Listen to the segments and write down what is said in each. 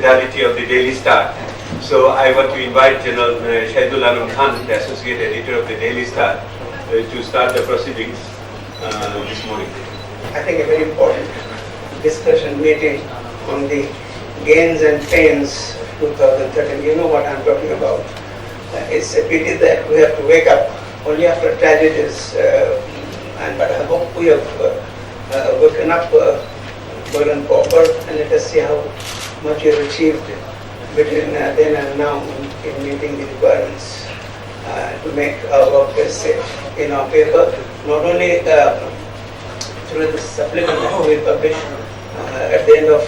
hospitality of the Daily Star. So I want to invite General Shahidul Alam Khan, the Associate Editor of the Daily Star, to start the proceedings this morning. I think a very important discussion meeting on the gains and pains of 2013. You know what I'm talking about. It's a pity that we have to wake up only after tragedies, but I hope we have woken up good and proper, and let us see how much we have achieved between then and now in meeting the requirements to make our workplace safe. In our paper, not only through the supplement that we publish at the end of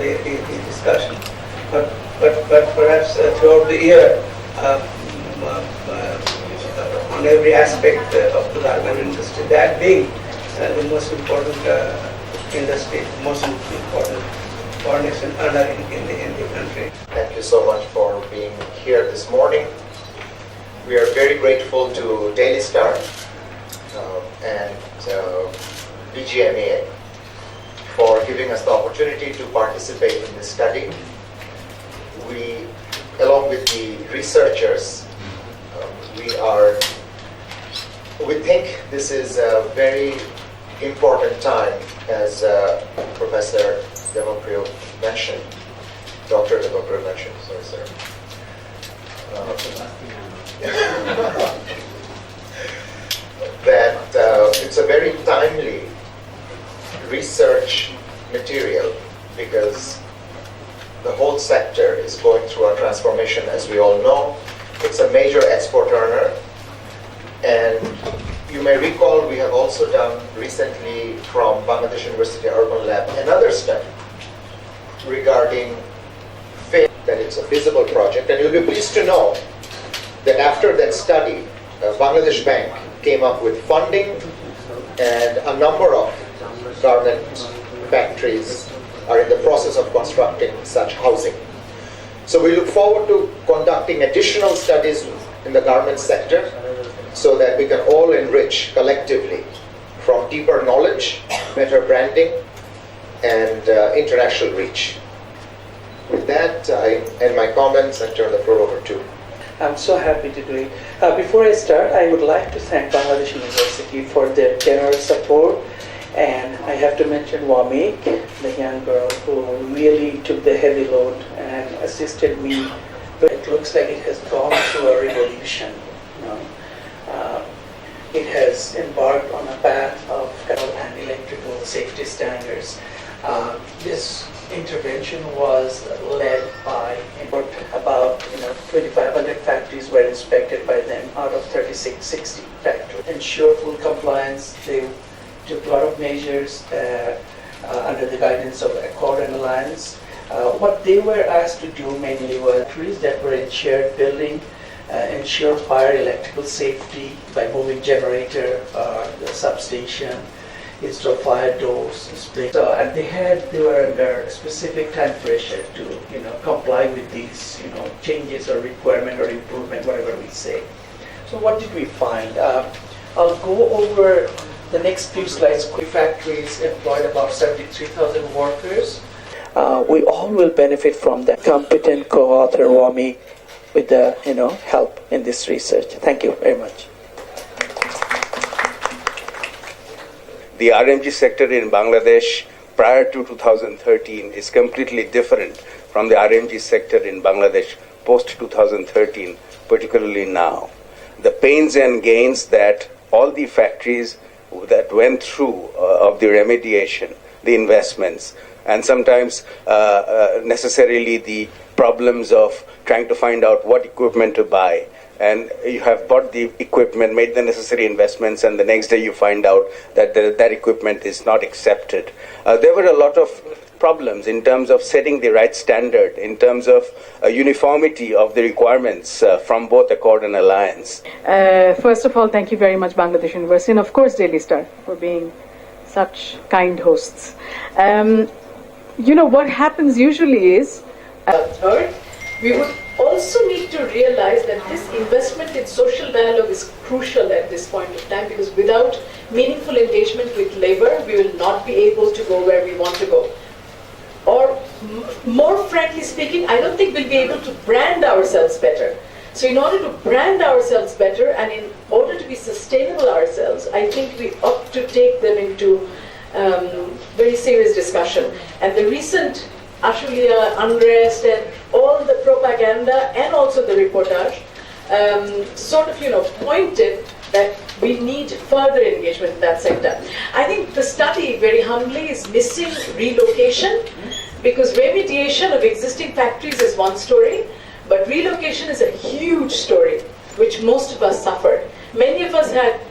the discussion, but perhaps throughout the year on every aspect of the garment industry, that being the most important industry, most important foreign exchange earner in the country. Thank you so much for being here this morning. We are very grateful to Daily Star and BGMA for giving us the opportunity to participate in this study. We, along with the researchers, we think this is a very important time, as Professor Devaprio mentioned, Dr. Devaprio mentioned, sorry sir. That it's a very timely research material because the whole sector is going through a transformation, as we all know. It's a major export earner, and you may recall we have also done recently from Bangladesh University Urban Lab another study regarding that it's a feasible project, and you'll be pleased to know that after that study, Bangladesh Bank came up with funding, and a number of garment factories are in the process of constructing such housing. So we look forward to conducting additional studies in the garment sector so that we can all enrich collectively from deeper knowledge, better branding, and international reach. With that, I end my comments and turn the floor over to. I'm so happy to do it. Before I start, I would like to thank Bangladesh University for their generous support, and I have to mention Wamik, the young girl who really took the heavy load and assisted me. But it looks like it has gone through a revolution. It has embarked on a path of and electrical safety standards. This intervention was led by about 2,500 factories were inspected by them out of 3660 factories. Ensure full compliance, they took a lot of measures under the guidance of Accord and Alliance. What they were asked to do mainly was factories that were in shared building, ensure fire electrical safety by moving generator, the substation, install fire doors, so, and they were under specific time pressure to comply with these changes or requirement or improvement, whatever we say. So what did we find? I'll go over the next few slides. Factories employed about 73,000 workers. We all will benefit from that. Competent co-author Wami with the help in this research. Thank you very much. The RMG sector in Bangladesh prior to 2013 is completely different from the RMG sector in Bangladesh post-2013, particularly now. The pains and gains that all the factories that went through of the remediation, the investments, and sometimes necessarily the problems of trying to find out what equipment to buy. And you have bought the equipment, made the necessary investments, and the next day you find out that that equipment is not accepted. There were a lot of problems in terms of setting the right standard, in terms of uniformity of the requirements from both Accord and Alliance. First of all, thank you very much, Bangladesh University, and of course Daily Star for being such kind hosts. What happens usually is... Third, we would also need to realize that this investment in social dialogue is crucial at this point of time, because without meaningful engagement with labor, we will not be able to go where we want to go. Or more frankly speaking, I don't think we'll be able to brand ourselves better. So in order to brand ourselves better and in order to be sustainable ourselves, I think we ought to take them into very serious discussion. And the recent Ashulia unrest and all the propaganda and also the reportage sort of, pointed that we need further engagement in that sector. I think the study, very humbly, is missing relocation, because remediation of existing factories is one story, but relocation is a huge story, which most of us suffered. Many of us had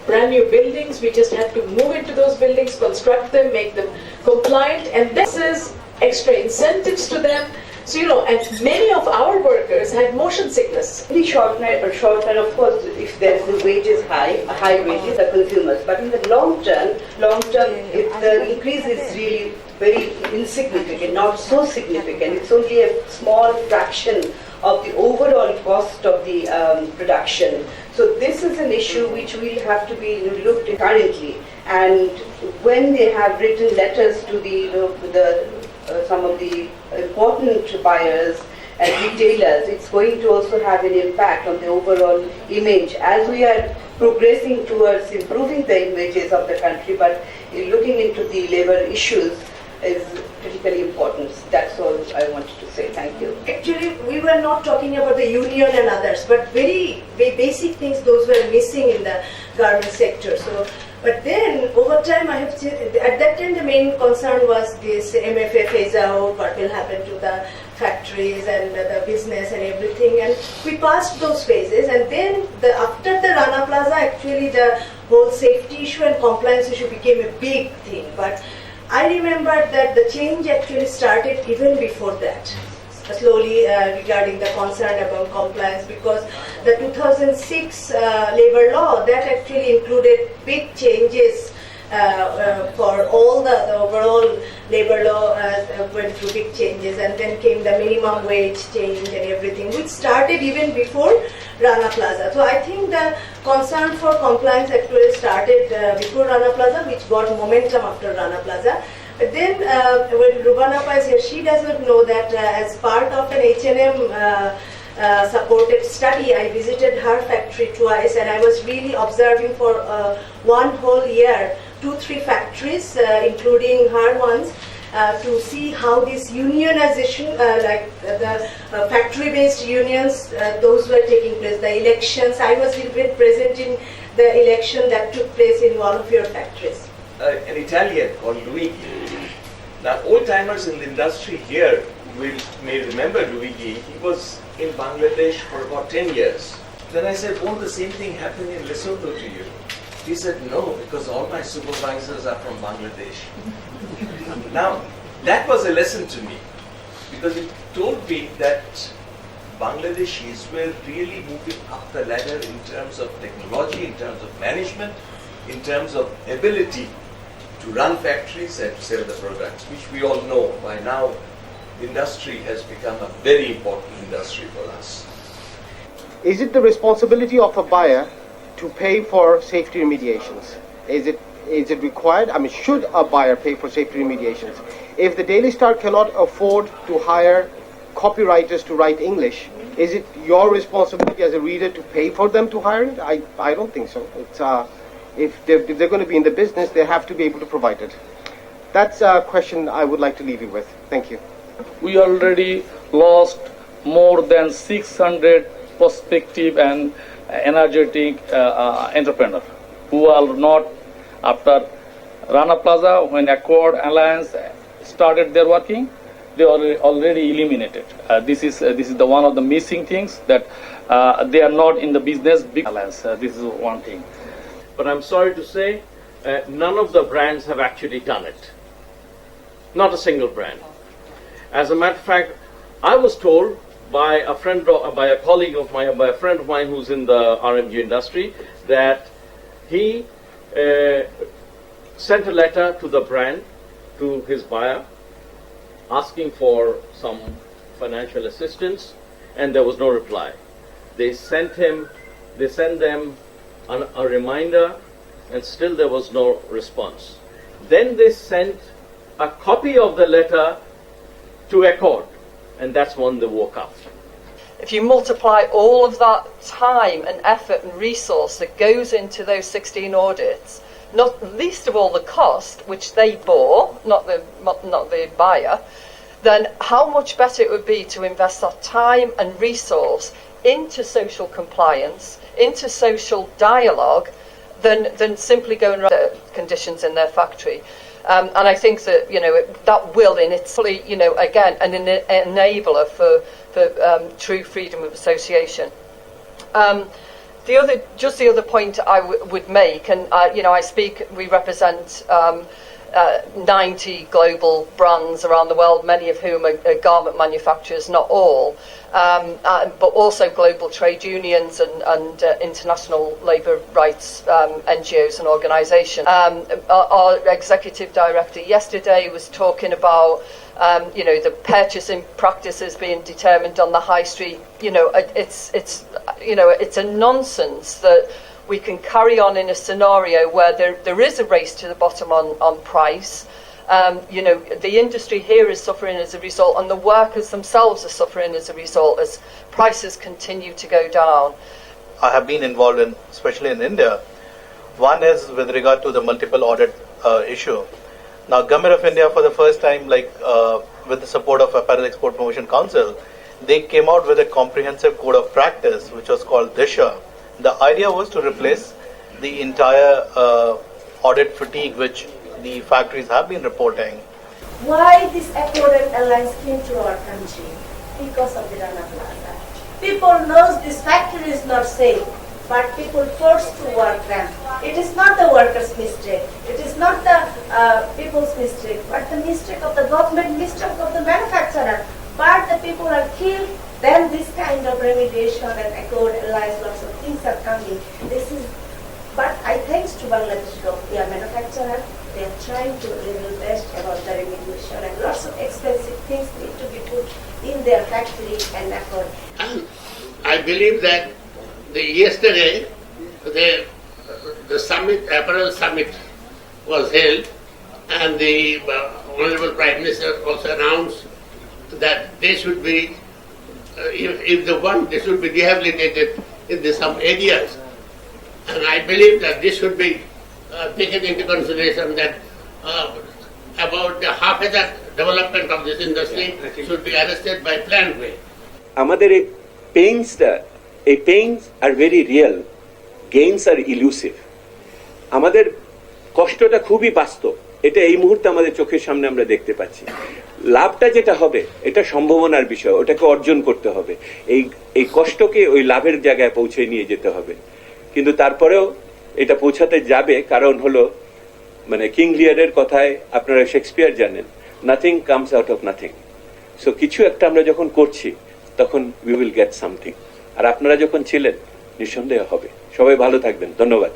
brand new buildings, we just had to move into those buildings, construct them, make them compliant, and this is extra incentives to them. So, and many of our workers had motion sickness. In the short term, of course, if there is the wages high wages are consumers. But in the long term, if the increase is really very insignificant, not so significant, it's only a small fraction of the overall cost of the production. So this is an issue which will have to be looked at currently. And when they have written letters to some of the important buyers and retailers, it's going to also have an impact on the overall image as we are progressing towards improving the images of the country, but looking into the labor issues is critically important. That's all I wanted to say. Thank you. Actually, we were not talking about the union and others, but very basic things, those were missing in the garment sector. So, but then over time, at that time the main concern was this MFA phase out, what will happen to the factories and the business and everything, and we passed those phases, and then after the Rana Plaza, actually the whole safety issue and compliance issue became a big thing. But I remember that the change actually started even before that, slowly regarding the concern about compliance, because the 2006 labor law, that actually included big changes for all the overall labor law went through big changes, and then came the minimum wage change and everything, which started even before Rana Plaza. So I think the concern for compliance actually started before Rana Plaza, which got momentum after Rana Plaza. But then when Rubanappa is here, she does not know that as part of an H&M supported study, I visited her factory twice, and I was really observing for one whole year 2-3 factories, including her ones, to see how this unionization, like the factory-based unions, those were taking place. The elections, I was even present in the election that took place in one of your factories. An Italian called Luigi. Now, old-timers in the industry here may remember Luigi. He was in Bangladesh for about 10 years. Then I said, won't the same thing happen in Lesotho to you? He said, no, because all my supervisors are from Bangladesh. Now, that was a lesson to me, because it told me that Bangladeshis were really moving up the ladder in terms of technology, in terms of management, in terms of ability to run factories and to sell the products, which we all know by now. Industry has become a very important industry for us. Is it the responsibility of a buyer to pay for safety remediations? Is it required? I mean, should a buyer pay for safety remediations? If the Daily Star cannot afford to hire copywriters to write English, is it your responsibility as a reader to pay for them to hire it? I don't think so. It's if they're going to be in the business, they have to be able to provide it. That's a question I would like to leave you with. Thank you. We already lost more than 600 prospective and energetic entrepreneurs who are not, after Rana Plaza, when Accord Alliance started their working, they are already eliminated. This is the one of the missing things, that they are not in the business big alliance. This is one thing. But I'm sorry to say, none of the brands have actually done it. Not a single brand. As a matter of fact, I was told by a friend, by a colleague of mine, by a friend of mine who's in the RMG industry, that he sent a letter to the brand, to his buyer, asking for some financial assistance, and there was no reply. They sent them a reminder, and still there was no response. Then they sent a copy of the letter to accord, and that's when they woke up. If you multiply all of that time and effort and resource that goes into those 16 audits, not least of all the cost, which they bore, not the buyer, then how much better it would be to invest that time and resource into social compliance, into social dialogue, than simply going around the conditions in their factory. And I think that, that will in Italy, again, an enabler for true freedom of association. The other point I would make, and we represent 90 global brands around the world, many of whom are garment manufacturers, not all, but also global trade unions and international labour rights NGOs and organisations. Our executive director yesterday was talking about the purchasing practices being determined on the high street. It's a nonsense that we can carry on in a scenario where there is a race to the bottom on price. The industry here is suffering as a result, and the workers themselves are suffering as a result as prices continue to go down. I have been involved in, especially in India. One is with regard to the multiple audit issue. Now, Government of India, for the first time, with the support of Apparel Export Promotion Council, they came out with a comprehensive code of practice, which was called Disha. The idea was to replace the entire audit fatigue which the factories have been reporting. Why this accorded alliance came to our country? Because of the Rana Plaza. People knows this factory is not safe, but people forced to work them. It is not the workers' mistake. It is not the people's mistake, but the mistake of the government, mistake of the manufacturer. But the people are killed. Then this kind of remediation and accord alliance, lots of things are coming. But I thanks to Bangladesh manufacturer, they are trying to do their best about the remediation, and lots of expensive things need to be put in their factory and accord. And I believe that yesterday the summit, apparel summit, was held, and the Honorable Prime Minister also announced that they should be, if they want, they should be rehabilitated in some areas. And I believe that this should be taken into consideration, that about half of the development of this industry should be arrested by planned way. আমাদের এই pains are very real, gains are elusive. আমাদের কষ্টটা খুবই বাস্তব, এটা এই মুহূর্তে আমাদের চোখের সামনে আমরা দেখতে পাচ্ছি। লাভটা যেটা হবে এটা সম্ভাবনার বিষয়, ওটাকে অর্জন করতে হবে, এই কষ্টকে ওই লাভের জায়গায় পৌঁছে নিয়ে যেতে হবে। কিন্তু তারপরেও এটা পৌঁছাতে যাবে, কারণ হলো কিং লিয়ারের কথায়, আপনারা শেক্সপিয়ার জানেন, nothing comes out of nothing. So কিছু একটা আমরা যখন করছি তখন উই উইল গেট সামথিং। আর আপনারা যখন ছিলেন, নিঃসন্দেহ হবে। সবাই ভালো থাকবেন, ধন্যবাদ।